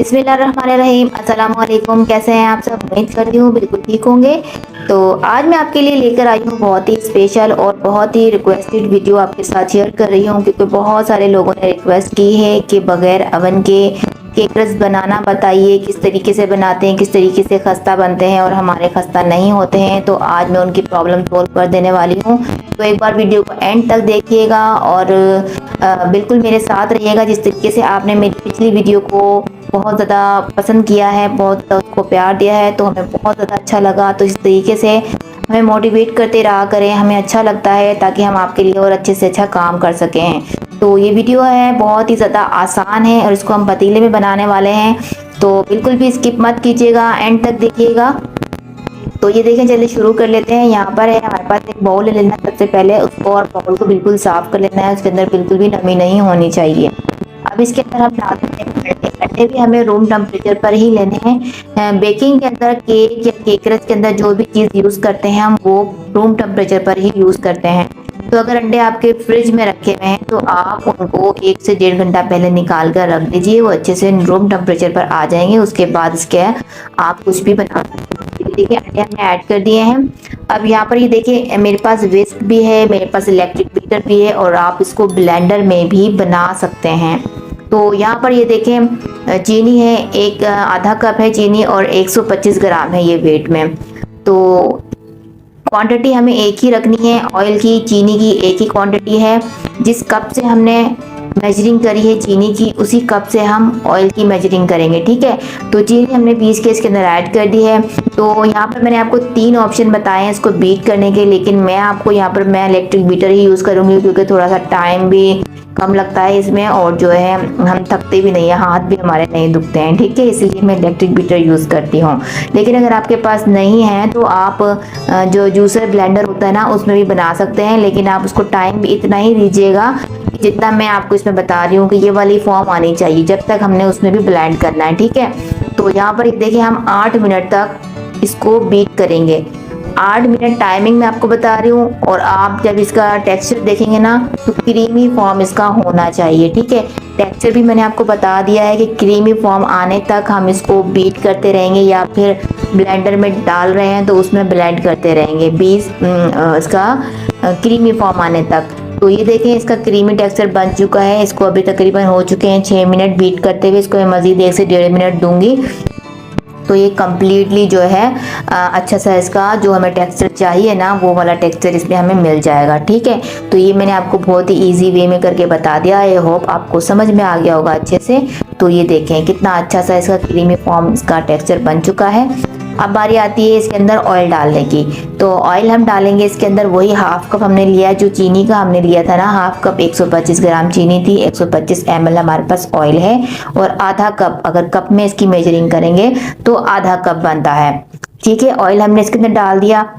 बिस्मिल्लाहिर्रहमानिर्रहीम। अस्सलाम वालेकुम। कैसे हैं आप सब? उम्मीद करती हूँ बिल्कुल ठीक होंगे। तो आज मैं आपके लिए लेकर आई हूँ बहुत ही स्पेशल और बहुत ही रिक्वेस्टेड वीडियो आपके साथ शेयर कर रही हूँ, क्योंकि बहुत सारे लोगों ने रिक्वेस्ट की है कि बगैर अवन के केक रस बनाना बताइए, किस तरीके से बनाते हैं, किस तरीके से खस्ता बनते हैं और हमारे खस्ता नहीं होते हैं। तो आज मैं उनकी प्रॉब्लम सोल्व कर देने वाली हूँ। तो एक बार वीडियो को एंड तक देखिएगा और बिल्कुल मेरे साथ रहिएगा। जिस तरीके से आपने मेरी पिछली वीडियो को बहुत ज़्यादा पसंद किया है, बहुत ज़्यादा उसको प्यार दिया है, तो हमें बहुत ज़्यादा अच्छा लगा। तो इस तरीके से हमें मोटिवेट करते रहा करें, हमें अच्छा लगता है, ताकि हम आपके लिए और अच्छे से अच्छा काम कर सकें। तो ये वीडियो है बहुत ही ज़्यादा आसान है और इसको हम पतीले में बनाने वाले हैं। तो बिल्कुल भी स्किप मत कीजिएगा, एंड तक देखिएगा। तो ये देखें, चलिए शुरू कर लेते हैं। यहाँ पर है हमारे पास एक बाउल ले लेना सबसे पहले उसको, और बाउल को बिल्कुल साफ कर लेना है। उसके अंदर बिल्कुल भी नमी नहीं होनी चाहिए। अब इसके अंदर हम डाल देते हैं अंडे। अंडे भी हमें रूम टेम्परेचर पर ही लेने हैं। बेकिंग के अंदर, केक या केक रस के अंदर जो भी चीज़ यूज़ करते हैं हम, वो रूम टेम्परेचर पर ही यूज़ करते हैं। तो अगर अंडे आपके फ्रिज में रखे हुए हैं तो आप उनको 1 से 1.5 घंटा पहले निकाल कर रख दीजिए, वो अच्छे से रूम टेम्परेचर पर आ जाएंगे। उसके बाद इसके आप कुछ भी बना सकते हैं। देखिए अंडे हमने ऐड कर दिए हैं। अब यहाँ पर ये देखिए मेरे पास विस्क भी है, मेरे पास इलेक्ट्रिक बीटर भी है, और आप इसको ब्लेंडर में भी बना सकते हैं। तो यहाँ पर ये देखें चीनी है, एक आधा कप है चीनी और 125 ग्राम है ये वेट में। तो क्वांटिटी हमें एक ही रखनी है, ऑयल की चीनी की एक ही क्वांटिटी है। जिस कप से हमने मेजरिंग करी है चीनी की, उसी कप से हम ऑयल की मेजरिंग करेंगे, ठीक है। तो चीनी हमने पीस के इसके अंदर ऐड कर दी है। तो यहाँ पर मैंने आपको 3 ऑप्शन बताए हैं इसको बीट करने के, लेकिन मैं आपको यहाँ पर मैं इलेक्ट्रिक बीटर ही यूज़ करूँगी, क्योंकि थोड़ा सा टाइम भी कम लगता है इसमें, और जो है हम थकते भी नहीं है, हाथ भी हमारे नहीं दुखते हैं, ठीक है। इसलिए मैं इलेक्ट्रिक बीटर यूज़ करती हूँ। लेकिन अगर आपके पास नहीं है तो आप जो जूसर ब्लेंडर होता है ना, उसमें भी बना सकते हैं, लेकिन आप उसको टाइम भी इतना ही दीजिएगा जितना मैं आपको इसमें बता रही हूँ कि ये वाली फॉर्म आनी चाहिए, जब तक हमने उसमें भी ब्लेंड करना है, ठीक है। तो यहाँ पर देखिए हम 8 मिनट तक इसको बीट करेंगे। 8 मिनट टाइमिंग मैं आपको बता रही हूँ, और आप जब इसका टेक्सचर देखेंगे ना तो क्रीमी फॉर्म इसका होना चाहिए, ठीक है। टेक्सचर भी मैंने आपको बता दिया है कि क्रीमी फॉर्म आने तक हम इसको बीट करते रहेंगे, या फिर ब्लेंडर में डाल रहे हैं तो उसमें ब्लेंड करते रहेंगे इसका क्रीमी फॉर्म आने तक। तो ये देखें इसका क्रीमी टेक्सचर बन चुका है। इसको अभी तकरीबन हो चुके हैं 6 मिनट बीट करते हुए। इसको मैं मज़ीद 1 से 1.5 मिनट दूंगी, तो ये कम्प्लीटली जो है अच्छा सा इसका जो हमें टेक्सचर चाहिए ना, वो वाला टेक्सचर इसमें हमें मिल जाएगा, ठीक है। तो ये मैंने आपको बहुत ही इजी वे में करके बता दिया। आई होप आपको समझ में आ गया होगा अच्छे से। तो ये देखें कितना अच्छा सा इसका क्रीमी फॉर्म इसका टेक्सचर बन चुका है। अब बारी आती है इसके अंदर ऑयल डालने की। तो ऑयल हम डालेंगे इसके अंदर वही हाफ कप हमने लिया जो चीनी का हमने लिया था ना, हाफ कप 125 ग्राम चीनी थी, 125 ml हमारे पास ऑयल है, और आधा कप, अगर कप में इसकी मेजरिंग करेंगे तो आधा कप बनता है, ठीक है। ऑयल हमने इसके अंदर डाल दिया।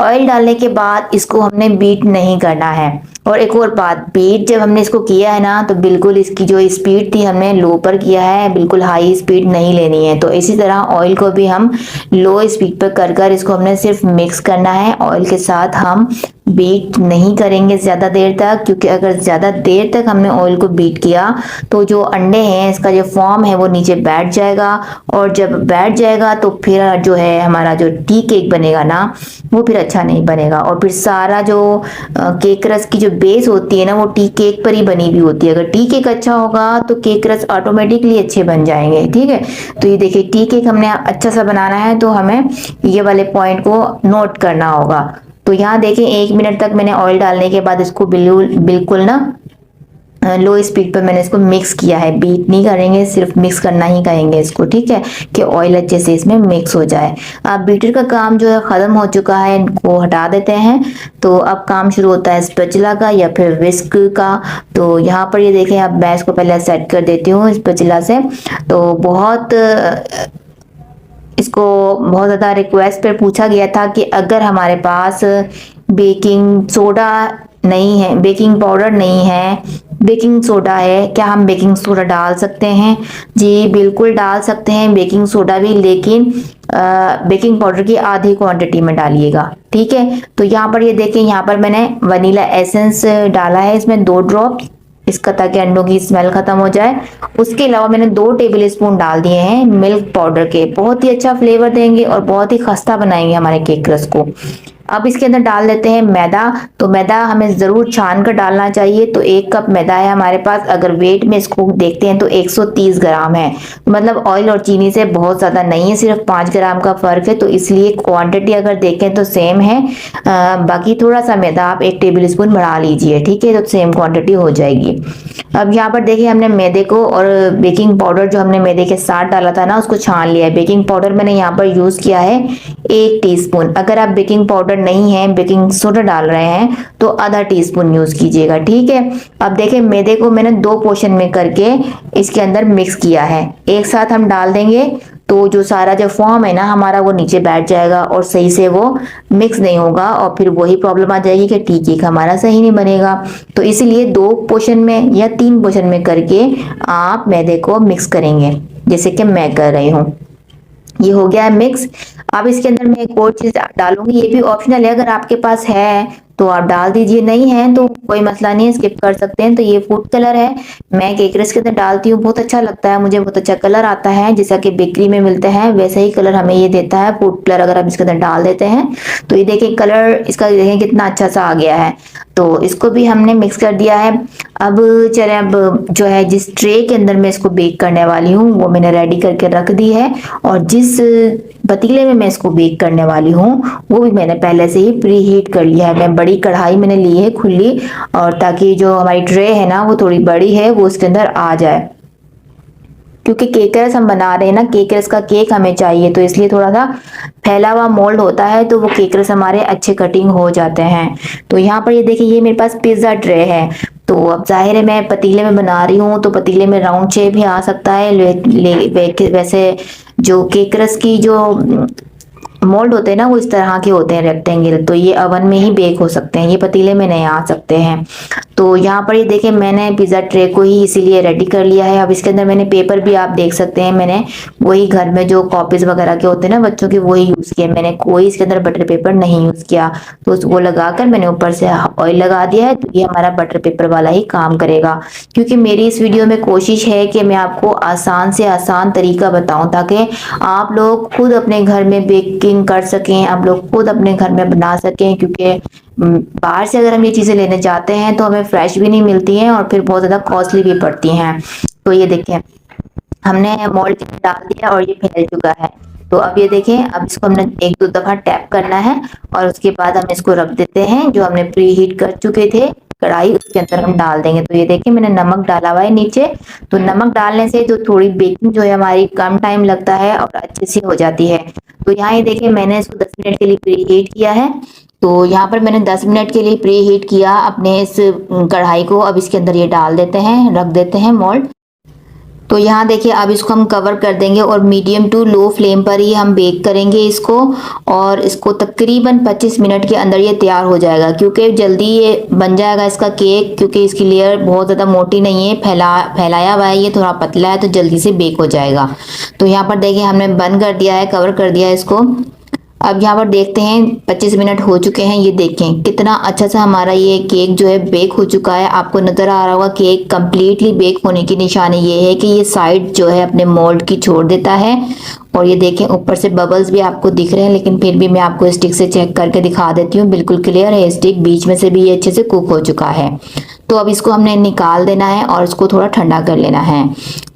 ऑयल डालने के बाद इसको हमने बीट नहीं करना है। और एक और बात, बीट जब हमने इसको किया है ना, तो बिल्कुल इसकी जो स्पीड थी हमने लो पर किया है, बिल्कुल हाई स्पीड नहीं लेनी है। तो इसी तरह ऑयल को भी हम लो स्पीड पर कर कर इसको हमने सिर्फ मिक्स करना है। ऑयल के साथ हम बीट नहीं करेंगे ज़्यादा देर तक, क्योंकि अगर ज़्यादा देर तक हमने ऑयल को बीट किया तो जो अंडे हैं इसका जो फॉर्म है वो नीचे बैठ जाएगा, और जब बैठ जाएगा तो फिर जो है हमारा जो टी केक बनेगा ना, वो फिर अच्छा नहीं बनेगा। और फिर सारा जो केक रस की जो बेस होती है ना, वो टी केक पर ही बनी हुई होती है। अगर टी केक अच्छा होगा तो केक रस ऑटोमेटिकली अच्छे बन जाएंगे, ठीक है। तो ये देखिए टी केक हमने अच्छा सा बनाना है, तो हमें ये वाले पॉइंट को नोट करना होगा। तो यहाँ देखें 1 मिनट तक मैंने ऑयल डालने के बाद इसको बिल्कुल ना लो स्पीड पर मैंने इसको मिक्स किया है। बीट नहीं करेंगे, सिर्फ मिक्स करना ही करेंगे इसको, ठीक है, कि ऑयल अच्छे से इसमें मिक्स हो जाए। अब बीटर का काम जो है ख़त्म हो चुका है, इनको हटा देते हैं। तो अब काम शुरू होता है स्पैचुला का या फिर विस्क का। तो यहाँ पर ये देखें, अब मैं इसको पहले सेट कर देती हूँ स्पैचुला से। तो इसको बहुत ज़्यादा रिक्वेस्ट पे पूछा गया था कि अगर हमारे पास बेकिंग सोडा नहीं है, बेकिंग पाउडर नहीं है, बेकिंग सोडा है, क्या हम बेकिंग सोडा डाल सकते हैं? जी बिल्कुल डाल सकते हैं बेकिंग सोडा भी, लेकिन बेकिंग पाउडर की आधी क्वांटिटी में डालिएगा, ठीक है। तो यहाँ पर ये देखें, यहाँ पर मैंने वनीला एसेंस डाला है इसमें 2 ड्रॉप, इसका, ताकि अंडों की स्मेल खत्म हो जाए। उसके अलावा मैंने 2 टेबल स्पून डाल दिए हैं मिल्क पाउडर के, बहुत ही अच्छा फ्लेवर देंगे और बहुत ही खस्ता बनाएंगे हमारे केक क्रस्ट को। अब इसके अंदर डाल देते हैं मैदा। तो मैदा हमें जरूर छान कर डालना चाहिए। तो 1 कप मैदा है हमारे पास। अगर वेट में इसको देखते हैं तो 130 ग्राम है, मतलब ऑयल और चीनी से बहुत ज्यादा नहीं है, सिर्फ 5 ग्राम का फर्क है। तो इसलिए क्वांटिटी अगर देखें तो सेम है। बाकी थोड़ा सा मैदा आप 1 टेबल स्पून बढ़ा लीजिए, ठीक है, तो सेम क्वांटिटी हो जाएगी। अब यहाँ पर देखिए हमने मैदे को और बेकिंग पाउडर जो हमने मैदे के साथ डाला था ना, उसको छान लिया है। बेकिंग पाउडर मैंने यहाँ पर यूज किया है 1 टीस्पून। अगर आप बेकिंग पाउडर नहीं है, बेकिंग सोडा डाल रहे हैं, तो आधा टीस्पून यूज कीजिएगा, ठीक है। अब देखिए मैदे को मैंने 2 पोर्शन में करके इसके अंदर मिक्स किया है। एक साथ हम डाल देंगे तो जो सारा जो फॉर्म है ना हमारा, वो नीचे बैठ जाएगा और सही से वो मिक्स नहीं होगा, और फिर वही प्रॉब्लम आ जाएगी कि टी केक हमारा सही नहीं बनेगा। तो इसलिए 2 पोर्शन में या 3 पोर्शन में करके आप मैदे को मिक्स करेंगे, जैसे कि मैं कर रही हूँ। ये हो गया है मिक्स। अब इसके अंदर मैं एक और चीज डालूंगी, ये भी ऑप्शनल है, अगर आपके पास है तो आप डाल दीजिए, नहीं है तो कोई मसला नहीं है, स्किप कर सकते हैं। तो ये फूड कलर है, मैं केक रस के अंदर डालती हूँ, बहुत अच्छा लगता है मुझे, बहुत अच्छा कलर आता है, जैसा कि बेकरी में मिलता है वैसा ही कलर हमें ये देता है फूड कलर। अगर आप इसके अंदर डाल देते हैं तो ये देखिए कलर इसका, देखें कितना अच्छा सा आ गया है। तो इसको भी हमने मिक्स कर दिया है। अब चले, अब जो है जिस ट्रे के अंदर मैं इसको बेक करने वाली हूँ वो मैंने रेडी करके रख दी है, और जिस पतीले में मैं इसको बेक करने वाली हूँ वो भी मैंने पहले से ही प्री हीट कर लिया है। मैं बड़ी कढ़ाई मैंने ली है खुली, और ताकि जो हमारी ट्रे है ना वो थोड़ी बड़ी है, वो उसके अंदर आ जाए, क्योंकि केक रस हम बना रहे हैं ना, केक रस का केक हमें चाहिए, तो इसलिए थोड़ा सा फैला हुआ मोल्ड होता है तो वो केक रस हमारे अच्छे कटिंग हो जाते हैं। तो यहाँ पर ये देखिए, ये मेरे पास पिज्जा ट्रे है। तो अब जाहिर है मैं पतीले में बना रही हूँ, तो पतीले में राउंड शेप भी आ सकता है, वैसे जो केक रस की जो मोल्ड होते हैं ना वो इस तरह के होते हैं रेक्टेंगल, तो ये अवन में ही बेक हो सकते हैं, ये पतीले में नहीं आ सकते हैं। तो यहाँ पर ये देखें मैंने पिज्जा ट्रे को ही इसीलिए रेडी कर लिया है। अब इसके अंदर मैंने पेपर भी आप देख सकते हैं, मैंने वही घर में जो कॉपीज वगैरह के होते हैं ना बच्चों के, वही यूज किए, मैंने कोई इसके अंदर बटर पेपर नहीं यूज किया। तो उसको लगाकर मैंने ऊपर से ऑयल लगा दिया है, तो ये हमारा बटर पेपर वाला ही काम करेगा। क्योंकि मेरी इस वीडियो में कोशिश है कि मैं आपको आसान से आसान तरीका बताऊं, ताकि आप लोग खुद अपने घर में बेकिंग कर सकें, आप लोग खुद अपने घर में बना सकें। क्योंकि बाहर से अगर हम ये चीजें लेने जाते हैं तो हमें फ्रेश भी नहीं मिलती हैं और फिर बहुत ज्यादा कॉस्टली भी पड़ती हैं। तो ये देखें हमने मोल्ड डाल दिया और ये फैल चुका है। तो अब ये देखें, अब इसको हमने 1-2 दफा टैप करना है और उसके बाद हम इसको रख देते हैं, जो हमने प्री हीट कर चुके थे कढ़ाई, उसके अंदर हम डाल देंगे। तो ये देखिए मैंने नमक डाला हुआ है नीचे। तो नमक डालने से जो थोड़ी बेकिंग जो है हमारी कम टाइम लगता है और अच्छे से हो जाती है। तो यहाँ ये देखिए मैंने इसको 10 मिनट के लिए प्री हीट किया है। तो यहाँ पर मैंने 10 मिनट के लिए प्री हीट किया अपने इस कढ़ाई को। अब इसके अंदर ये डाल देते हैं, रख देते हैं मोल्ड। तो यहाँ देखिए अब इसको हम कवर कर देंगे और मीडियम टू लो फ्लेम पर ही हम बेक करेंगे इसको, और इसको तकरीबन 25 मिनट के अंदर ये तैयार हो जाएगा। क्योंकि जल्दी ये बन जाएगा इसका केक, क्योंकि इसकी लेयर बहुत ज़्यादा मोटी नहीं है, फैलाया हुआ है, ये थोड़ा पतला है, तो जल्दी से बेक हो जाएगा। तो यहाँ पर देखिए हमने बंद कर दिया है, कवर कर दिया है इसको। अब यहाँ पर देखते हैं 25 मिनट हो चुके हैं। ये देखें कितना अच्छा सा हमारा ये केक जो है बेक हो चुका है। आपको नजर आ रहा होगा केक कंप्लीटली बेक होने की निशानी ये है कि ये साइड जो है अपने मोल्ड की छोड़ देता है, और ये देखें ऊपर से बबल्स भी आपको दिख रहे हैं, लेकिन फिर भी मैं आपको स्टिक से चेक करके दिखा देती हूँ, बिल्कुल क्लियर है स्टिक, बीच में से भी ये अच्छे से कुक हो चुका है। तो अब इसको हमने निकाल देना है और इसको थोड़ा ठंडा कर लेना है।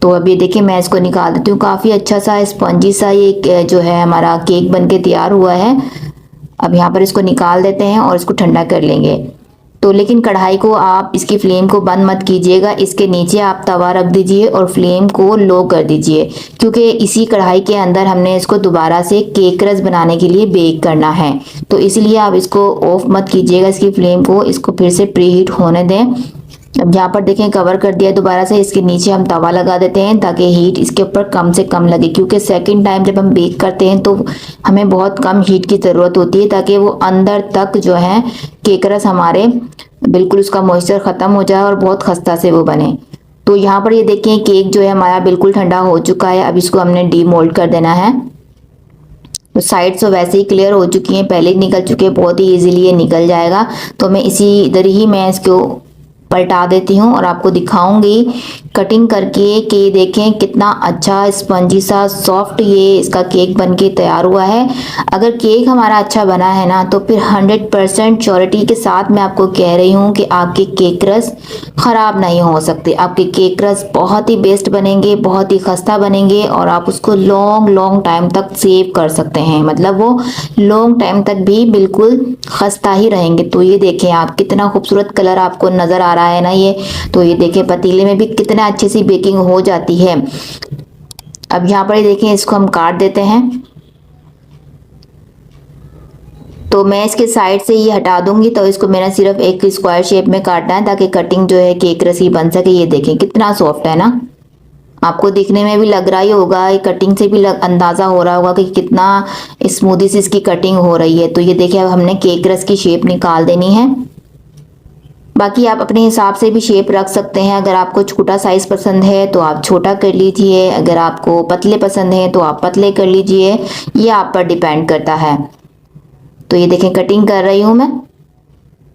तो अब ये देखिए मैं इसको निकाल देती हूँ, काफ़ी अच्छा सा स्पंजी सा ये जो है हमारा केक बन के तैयार हुआ है। अब यहाँ पर इसको निकाल देते हैं और इसको ठंडा कर लेंगे। तो लेकिन कढ़ाई को आप इसकी फ्लेम को बंद मत कीजिएगा, इसके नीचे आप तवा रख दीजिए और फ्लेम को लो कर दीजिए, क्योंकि इसी कढ़ाई के अंदर हमने इसको दोबारा से केक रस बनाने के लिए बेक करना है। तो इसलिए आप इसको ऑफ मत कीजिएगा इसकी फ्लेम को, इसको फिर से प्री हीट होने दें। अब यहाँ पर देखें कवर कर दिया दोबारा से, इसके नीचे हम तवा लगा देते हैं ताकि हीट इसके ऊपर कम से कम लगे, क्योंकि सेकंड टाइम जब हम बेक करते हैं तो हमें बहुत कम हीट की ज़रूरत होती है, ताकि वो अंदर तक जो है केक रस हमारे बिल्कुल उसका मॉइस्चर ख़त्म हो जाए और बहुत खस्ता से वो बने। तो यहाँ पर ये देखें केक जो है हमारा बिल्कुल ठंडा हो चुका है। अब इसको हमने डीमोल्ड कर देना है। तो साइड तो वैसे ही क्लियर हो चुकी हैं, पहले ही निकल चुके हैं, बहुत ही इजीली ये निकल जाएगा। तो मैं इसी इधर ही मैं इसको पलटा देती हूँ और आपको दिखाऊंगी कटिंग करके कि ये देखें कितना अच्छा स्पंजी सा सॉफ्ट ये इसका केक बनके तैयार हुआ है। अगर केक हमारा अच्छा बना है ना तो फिर 100% श्योरिटी के साथ मैं आपको कह रही हूँ कि आपके केक रस ख़राब नहीं हो सकते। आपके केक रस बहुत ही बेस्ट बनेंगे, बहुत ही खस्ता बनेंगे और आप उसको लॉन्ग लॉन्ग टाइम तक सेव कर सकते हैं, मतलब वो लॉन्ग टाइम तक भी बिल्कुल खस्ता ही रहेंगे। तो ये देखें आप, कितना खूबसूरत कलर आपको नज़र आ रहा है ना ये। तो ये देखें पतीले में भी कितना अच्छी सी बेकिंग हो जाती है। अब यहाँ पर देखें इसको हम काट देते हैं। तो मैं इसके साइड से ये हटा दूंगी, तो इसको मैंने सिर्फ एक स्क्वायर शेप में काटना है ताकि कटिंग जो है केक रसी बन सके। ये देखें कितना सॉफ्ट है ना, आपको दिखने में भी लग रहा ही होगा, ये कटिंग से भी अंदाज़ा हो रहा होगा कि कितना स्मूदी सी इसकी कटिंग हो रही है। तो ये देखिए अब हमने केक रस की शेप निकाल देनी है। बाकी आप अपने हिसाब से भी शेप रख सकते हैं। अगर आपको छोटा साइज पसंद है तो आप छोटा कर लीजिए, अगर आपको पतले पसंद है तो आप पतले कर लीजिए, ये आप पर डिपेंड करता है। तो ये देखें कटिंग कर रही हूँ मैं।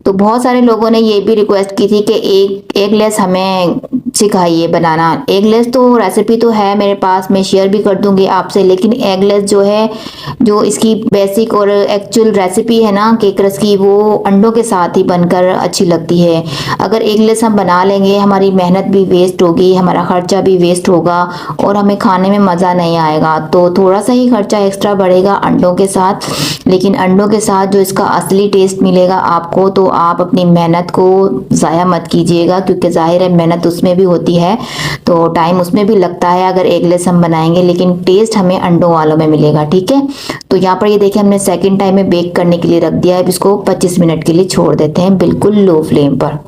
तो बहुत सारे लोगों ने ये भी रिक्वेस्ट की थी कि एक लेस हमें सिखाइए बनाना। एगलेस तो रेसिपी तो है मेरे पास, मैं शेयर भी कर दूंगी आपसे, लेकिन एगलेस जो है, जो इसकी बेसिक और एक्चुअल रेसिपी है ना केक रस की, वो अंडों के साथ ही बनकर अच्छी लगती है। अगर एगलेस हम बना लेंगे हमारी मेहनत भी वेस्ट होगी, हमारा खर्चा भी वेस्ट होगा और हमें खाने में मज़ा नहीं आएगा। तो थोड़ा सा ही खर्चा एक्स्ट्रा बढ़ेगा अंडों के साथ, लेकिन अंडों के साथ जो इसका असली टेस्ट मिलेगा आपको, तो आप अपनी मेहनत को ज़ाया मत कीजिएगा, क्योंकि जाहिर है मेहनत उसमें भी होती है तो टाइम उसमें भी लगता है अगर एगलेस हम बनाएंगे, लेकिन टेस्ट हमें अंडों वालों में मिलेगा। ठीक है, तो यहाँ पर ये देखिए हमने सेकंड टाइम में बेक करने के लिए रख दिया है। अब इसको 25 मिनट के लिए छोड़ देते हैं बिल्कुल लो फ्लेम पर।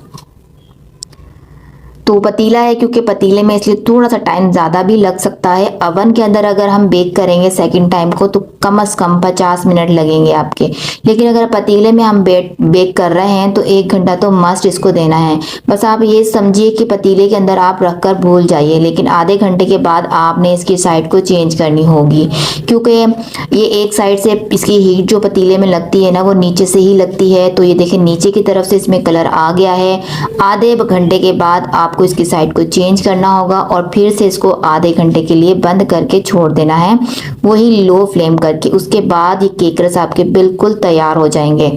तो पतीला है क्योंकि पतीले में इसलिए थोड़ा सा टाइम ज़्यादा भी लग सकता है। अवन के अंदर अगर हम बेक करेंगे सेकंड टाइम को तो कम से कम 50 मिनट लगेंगे आपके, लेकिन अगर पतीले में हम बेक कर रहे हैं तो 1 घंटा तो मस्ट इसको देना है। बस आप ये समझिए कि पतीले के अंदर आप रख कर भूल जाइए, लेकिन आधे घंटे के बाद आपने इसकी साइड को चेंज करनी होगी, क्योंकि ये एक साइड से इसकी हीट जो पतीले में लगती है ना वो नीचे से ही लगती है। तो ये देखिए नीचे की तरफ से इसमें कलर आ गया है। आधे घंटे के बाद आपको इसकी साइड को चेंज करना होगा और फिर से इसको आधे घंटे के लिए बंद करके छोड़ देना है, वही लो फ्लेम करके। उसके बाद ये केक रस आपके बिल्कुल तैयार हो जाएंगे।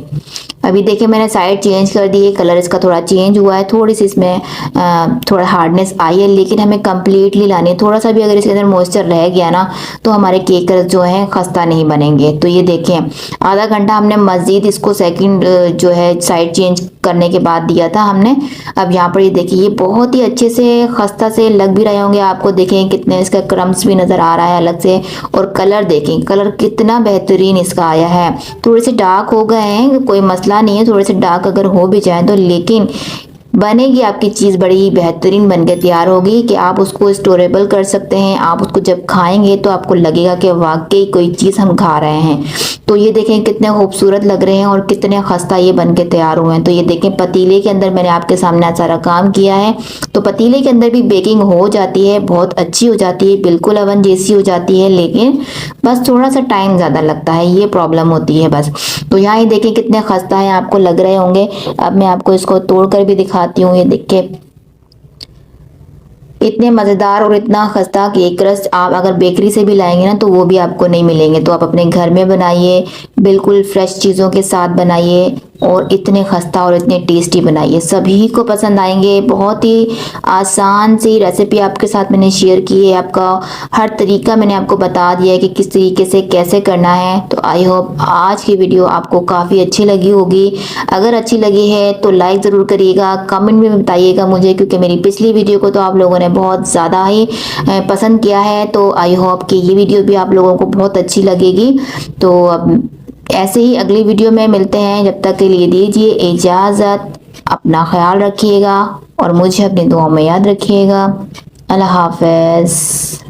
अभी देखिए मैंने साइड चेंज कर दी है, कलर इसका थोड़ा चेंज हुआ है, थोड़ी सी इसमें थोड़ा हार्डनेस आई है, लेकिन हमें कंप्लीटली लानी है। थोड़ा सा भी अगर इसके अंदर मॉइस्चर रह गया ना तो हमारे केक रस जो है खस्ता नहीं बनेंगे। तो ये देखें आधा घंटा हमने मज़ीद इसको सेकंड जो है साइड चेंज करने के बाद दिया था हमने। अब यहाँ पर ये देखिए ये बहुत ही अच्छे से खस्ता से लग भी रहे होंगे आपको, देखें कितने इसका क्रम्स भी नज़र आ रहा है अलग से, और कलर देखें कलर कितना बेहतरीन इसका आया है। थोड़े से डार्क हो गए हैं, कोई मसला नहीं है, थोड़े से डार्क अगर हो भी जाए तो, लेकिन बनेगी आपकी चीज़ बड़ी बेहतरीन बन के तैयार होगी कि आप उसको स्टोरेबल कर सकते हैं। आप उसको जब खाएंगे तो आपको लगेगा कि वाकई कोई चीज़ हम खा रहे हैं। तो ये देखें कितने खूबसूरत लग रहे हैं और कितने खस्ता ये बन के तैयार हुए हैं। तो ये देखें पतीले के अंदर मैंने आपके सामने सारा काम किया है, तो पतीले के अंदर भी बेकिंग हो जाती है, बहुत अच्छी हो जाती है, बिल्कुल अवन जैसी हो जाती है, लेकिन बस थोड़ा सा टाइम ज़्यादा लगता है, ये प्रॉब्लम होती है बस। तो यहाँ ये देखें कितने खस्ता है आपको लग रहे होंगे। अब मैं आपको इसको तोड़ कर भी दिखाती हूँ। ये देखिए इतने मज़ेदार और इतना खस्ता केक रस आप अगर बेकरी से भी लाएंगे ना तो वो भी आपको नहीं मिलेंगे। तो आप अपने घर में बनाइए, बिल्कुल फ्रेश चीज़ों के साथ बनाइए और इतने खस्ता और इतने टेस्टी बनाइए, सभी को पसंद आएंगे। बहुत ही आसान सी रेसिपी आपके साथ मैंने शेयर की है, आपका हर तरीका मैंने आपको बता दिया है कि किस तरीके से कैसे करना है। तो आई होप आज की वीडियो आपको काफ़ी अच्छी लगी होगी। अगर अच्छी लगी है तो लाइक ज़रूर करिएगा, कमेंट में बताइएगा मुझे, क्योंकि मेरी पिछली वीडियो को तो आप लोगों ने बहुत ज़्यादा ही पसंद किया है। तो आई होप कि ये वीडियो भी आप लोगों को बहुत अच्छी लगेगी। तो अब ऐसे ही अगली वीडियो में मिलते हैं, जब तक के लिए दीजिए इजाज़त। अपना ख्याल रखिएगा और मुझे अपनी दुआ में याद रखिएगा। अल्लाह हाफ़िज़।